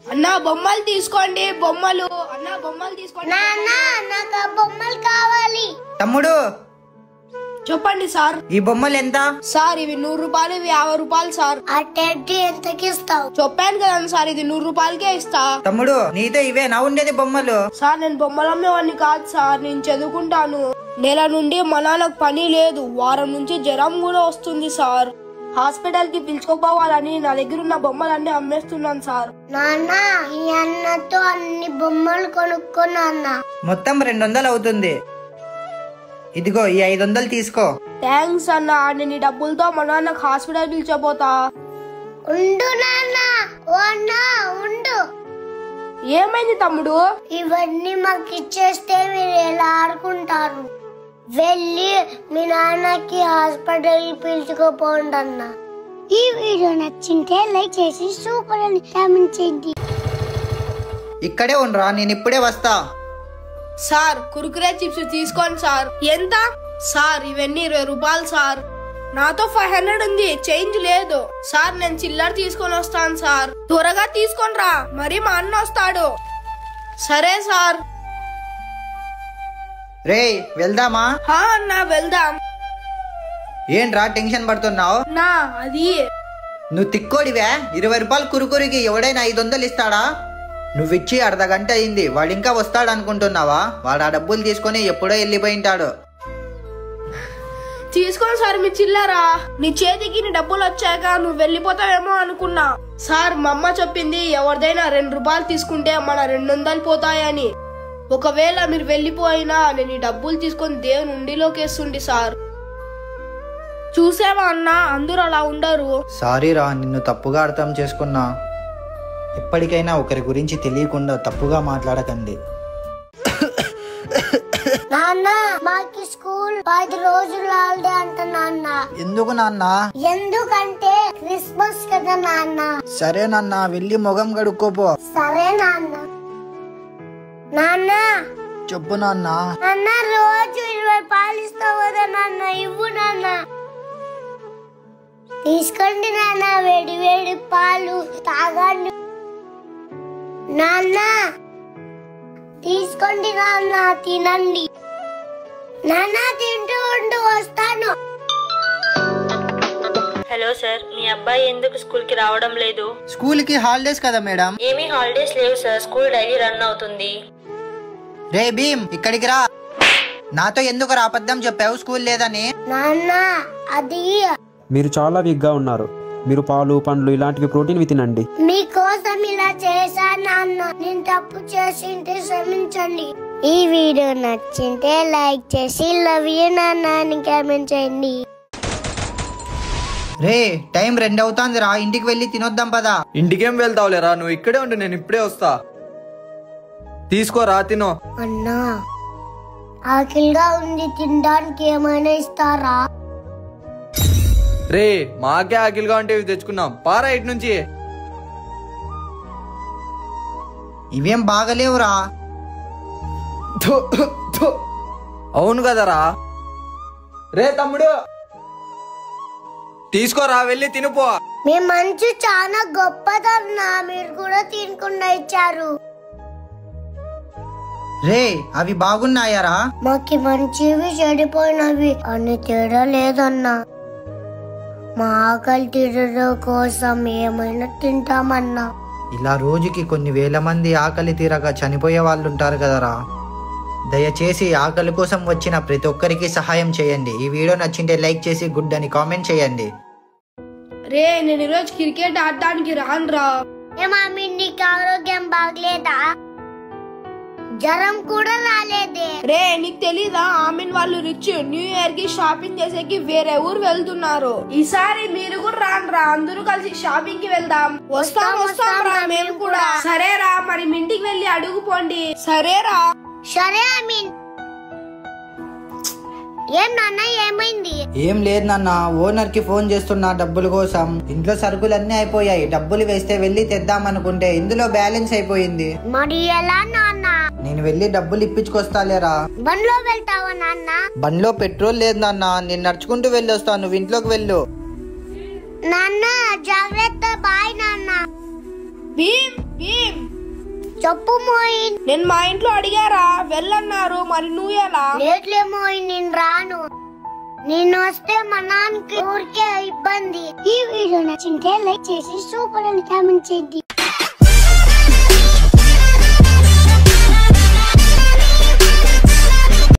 అన్నా బొమ్మలు తీసుకోండి, బొమ్మలు. అన్నా బొమ్మలు తీసుకోండి. నాకు బొమ్మలు కావాలి. తమ్ముడు చెప్పండి సార్. ఈ బొమ్మలు ఎంత? సార్ ఇవి 100 రూపాయలు, ఇవి 50 రూపాయలు సార్. ఆ టెడ్డీ ఎంతకి ఇస్తావు? చెప్పాను కదండి సార్, ఇది 100 రూపాయలకే ఇస్తా. తమ్ముడు నీతో ఇవే నా ఉండేది బొమ్మలు? సార్ నేను బొమ్మలు అమ్మేవాడిని కాదు సార్, నేను చదువుకుంటాను. నెల నుండి మా నాన్నకు పని లేదు, వారం నుంచి జ్వరం కూడా వస్తుంది సార్. హాస్పిటల్ కి పిలుచుకోపోవాలని నా దగ్గర ఉన్న బొమ్మలన్నీ అమ్మేస్తున్నాను సార్. నాన్న ఈ అన్నతో అన్ని బొమ్మలు కొనుక్కున్నా. మొత్తం 200 అవుతుంది. ఇదిగో ఈ 500 తీసుకో. థ్యాంక్స్ అన్నా, నేను ఈ డబ్బులతో మా నాన్నకు హాస్పిటల్ పిలిచిపోతా. ఉండు నాన్న, ఓ అన్నా ఉండు. ఏమైంది తమ్ముడు? ఇవన్నీ మాకు ఇచ్చేస్తే మీరు ఎలా ఆడుకుంటారు? వెళ్ళి మీ నాన్నకి హాస్పిటల్ పిలుచుకోపోండి అన్న. ఈ వీడియో నచ్చింటే లైక్ చేసి సూపర్ అని కామెంట్ చేయండి. ఇక్కడే ఉండరా, నేను ఇప్పుడే వస్తా. సార్ కురుకురే చిప్స్ తీసుకోండి సార్. ఎంత సార్? ఇవన్నీ 20 రూపాయలు సార్. నాతో 500 ఉంది, చేంజ్ లేదు సార్. నేను చిల్లర తీసుకొని వస్తాను సార్. త్వరగా తీసుకొని రా, మరి మా అన్న వస్తాడు. సరే సార్. రే వెళ్దామా? హా అన్నా వెళ్దాం. ఏంట్రా టెన్షన్ పడుతున్నావు? నా అది నువ్వు తిక్కోడివే. 20 రూపాయలు కురుకురికి ఎవడైనా 500 ఇస్తాడా? నువ్విచ్చి అర్ధగంట అయింది, వాడు ఇంకా వస్తాడు అనుకుంటున్నావా? వాడు ఆ డబ్బులు తీసుకొని ఎప్పుడో వెళ్ళిపోయింటాడు. తీసుకోండి సార్ మీ చిల్లరా. నీ చేతికి నీ డబ్బులు వచ్చాక నువ్వు వెళ్ళిపోతావేమో అనుకున్నా సార్. మా అమ్మ చెప్పింది ఎవరిదైనా 2 రూపాయలు తీసుకుంటే మన 200 పోతాయని. ఒకవేళ మీరు వెళ్ళిపోయినా నేను ఈ డబ్బులు తీసుకొని దేవుని ఉండిలోకి వేస్తుండి సార్. చూసావా అన్నా, అందరూ అలా ఉండరు. సారీ రా, నిన్ను తప్పుగా అర్థం చేసుకున్నా. ఎప్పటికైనా ఒకరి గురించి తెలియకుండా తప్పుగా మాట్లాడకండి. నాన్న మాకి స్కూల్ 10 రోజులు హాలిడే అంట నాన్న. ఎందుకు నాన్న? ఎందుకంటే క్రిస్మస్ కదా నాన్న. సరే నాన్న, వెళ్ళి మొగం కడుక్కోపో. సరే నాన్న. నాన్న చెప్పు నాన్న. నాన్న రోజు 20 పాలు ఇస్తావు కదా నాన్న, ఇవ్వు నాన్న. తీసుకోండి నాన్న, వేడి వేడి పాలు తాగండి నాన్న. తీసుకోండి నాన్న, తినండి నాన్న. తింటూ ఉండు, వస్తాను. హలో సార్, మీ అబ్బాయి ఎందుకు స్కూల్ కి రావడం లేదు? స్కూల్ కి హాలిడేస్ కదా మేడం. ఏమీ హాలిడేస్ లేవు సార్, స్కూల్ డైలీ రన్ అవుతుంది. రే భీమ్, ఇక్కడికి రా. నాతో ఎందుకు అబద్ధం చెప్పావు స్కూల్ లేదని? నాన్న అది మీరు చాలా వీక్ గా ఉన్నారు. మీరు పాలు పండ్లు ఇలాంటివి ప్రోటీన్ తినండి. మీకోసం ఇలా చేశా నాన్న. నేను తప్పు చేసింటే క్షమించండి. ఈ వీడియో నచ్చింటే లైక్ చేసి లవ్ యూ నాన్న అని కామెంట్ చేయండి. రే టైం 2 అవుతాంది రా, ఇంటికి వెళ్ళి తినొద్దాం పదా. ఇంటికేం వెళ్తావులేరా, నువ్వు ఇక్కడే ఉండు, నేను ఇప్పుడే వస్తా. తీసుకోరా తినో. అన్నా ఆకలిగా ఉంది, తినడానికి ఏమైనా ఇస్తారా? రే మాకే ఆకిలిగా ఉంటే ఇవి తెచ్చుకున్నాం, పారా ఇటు నుంచి. ఇవేం బాగలేవురా. అవును కదరా. రే తమ్ముడు తీసుకోరా, వెళ్ళి తినిపో. మీ మంచు చాలా గొప్పదన్నా, మీరు కూడా తినకుండా ఇచ్చారు. రే అవి బాగున్నాయారా? మాకి మంచివి చెడిపోయినవి అన్ని తేడా లేదన్నా. మా ఆకలి తీరడం కోసం ఏమైనా తింటామన్నా. ఇలా రోజుకి కొన్ని వేల మంది ఆకలి తీరక చనిపోయే వాళ్ళు ఉంటారు కదరా. దయచేసి ఆకలి కోసం వచ్చిన ప్రతి ఒక్కరికి సహాయం చేయండి. ఈ వీడియో నచ్చింటే లైక్ చేసి గుడ్ అని కామెంట్ చేయండి. రే నేను ఈరోజు క్రికెట్ ఆడటానికి రానురా. ఏమామి నీకు ఆరోగ్యం బాగలేదా? జ్వరం కూడా రాలేదే. రే నీకు తెలీదా, ఆమెన్ వాళ్ళు రిచ్, న్యూ ఇయర్ కి షాపింగ్ చేసేకి వేరే ఊరు వెళ్తున్నారు. ఈసారి మీరు కూడా రానురా, అందరూ కలిసి షాపింగ్ కి వెళ్దాం. వస్తాం రా మేము కూడా. సరేరా, మరి మీ ఇంటికి వెళ్ళి అడుగుపోండి. సరేరా. సరే ఆమీన్. ఏం నాన్న ఏమైంది? ఏం లేదు నాన్న, ఓనర్ కి ఫోన్ చేస్తున్నా డబ్బుల కోసం. ఇంట్లో సరుకులన్నీ అయిపోయాయి, డబ్బులు వేస్తే వెళ్ళి తెద్దాం అనుకుంటే ఇందులో బ్యాలెన్స్ అయిపోయింది. మరి ఎలా నాన్న? నేను వెళ్ళి డబ్బులు ఇప్పించుకొస్తాలేరా. బండ్లో వెళ్తావా నాన్న? బండ్లో పెట్రోల్ లేదు నాన్న, నేను నడుచుకుంటూ వెళ్ళొస్తాను, నువ్వు ఇంట్లోకి వెళ్ళు. నాన్న జాగ్రత్త, బాయ్ నాన్న. భీమ్ భీమ్, చెప్పు మోయిన్. నేను మా ఇంట్లో అడిగారా, వెళ్ళన్నారు. మరి నువ్వు ఎలా? లేట్లే మోయిన్, నేను రాను. నేను వస్తే మా నాన్నకి ఊరికే ఇబ్బంది. ఈ వీడియో నచ్చింటే లైక్ చేసి సూపర్ అని కామెంట్ చేయండి.